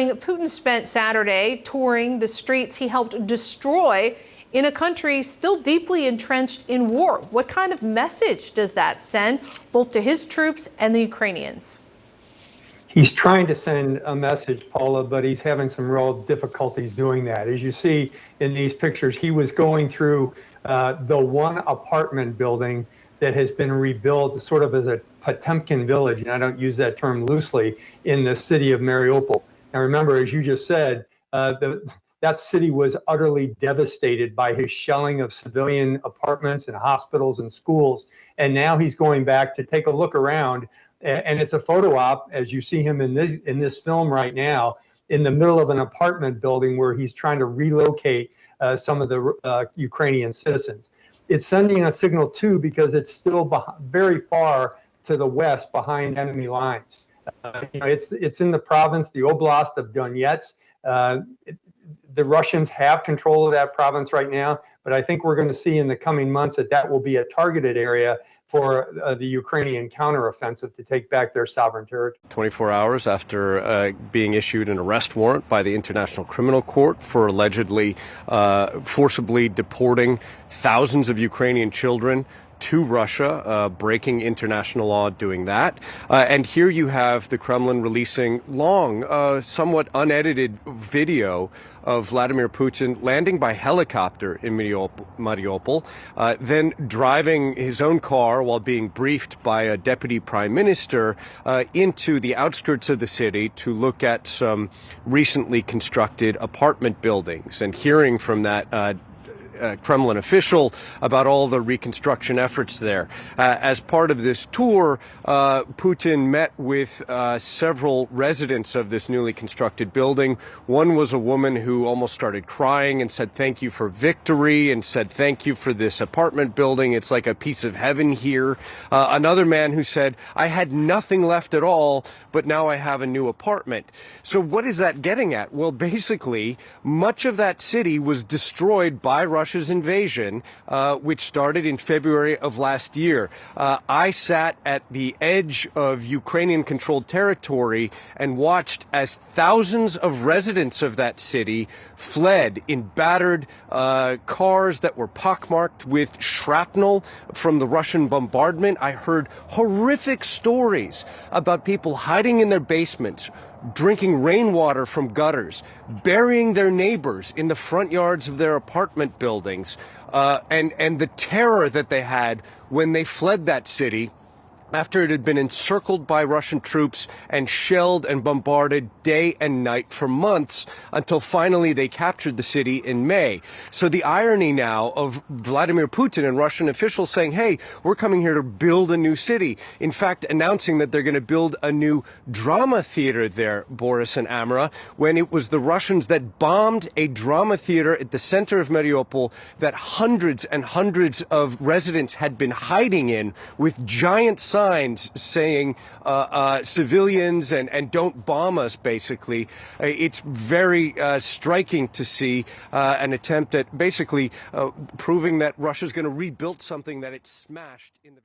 revealing Putin spent Saturday touring the streets he helped destroy in a country still deeply entrenched in war. What kind of message does that send, both to his troops and the Ukrainians? He's trying to send a message, Paula, but he's having some real difficulties doing that. As you see in these pictures, he was going through the one apartment building that has been rebuilt sort of as a Potemkin village, and I don't use that term loosely, in the city of Mariupol. Now remember, as you just said, that city was utterly devastated by his shelling of civilian apartments and hospitals and schools. And now he's going back to take a look around. And it's a photo op, as you see him in this film right now, in the middle of an apartment building where he's trying to relocate some of the Ukrainian citizens. It's sending a signal, too, because it's still very far to the west behind enemy lines. It's in the province, the Oblast of Donetsk. The Russians have control of that province right now, but I think we're going to see in the coming months that will be a targeted area for the Ukrainian counteroffensive to take back their sovereign territory. 24 hours after being issued an arrest warrant by the International Criminal Court for allegedly forcibly deporting thousands of Ukrainian children to Russia, breaking international law doing that. And here you have the Kremlin releasing long, somewhat unedited video of Vladimir Putin landing by helicopter in Mariupol, then driving his own car while being briefed by a deputy prime minister into the outskirts of the city to look at some recently constructed apartment buildings, and hearing from that Kremlin official about all the reconstruction efforts there. As part of this tour, Putin met with several residents of this newly constructed building. One was a woman who almost started crying and said thank you for victory, and said thank you for this apartment building. It's like a piece of heaven here. Another man who said, I had nothing left at all, but now I have a new apartment. So what is that getting at? Well, basically, much of that city was destroyed by Russia's invasion, which started in February of last year. I sat at the edge of Ukrainian-controlled territory and watched as thousands of residents of that city fled in battered cars that were pockmarked with shrapnel from the Russian bombardment. I heard horrific stories about people hiding in their basements, drinking rainwater from gutters, burying their neighbors in the front yards of their apartment buildings, and the terror that they had when they fled that city after it had been encircled by Russian troops and shelled and bombarded day and night for months, until finally they captured the city in May. So the irony now of Vladimir Putin and Russian officials saying, hey, we're coming here to build a new city. In fact, announcing that they're going to build a new drama theater there, Boris and Amra, when it was the Russians that bombed a drama theater at the center of Mariupol that hundreds and hundreds of residents had been hiding in, with giant signs saying civilians and don't bomb us, basically. It's very striking to see an attempt at basically proving that Russia's going to rebuild something that it smashed in the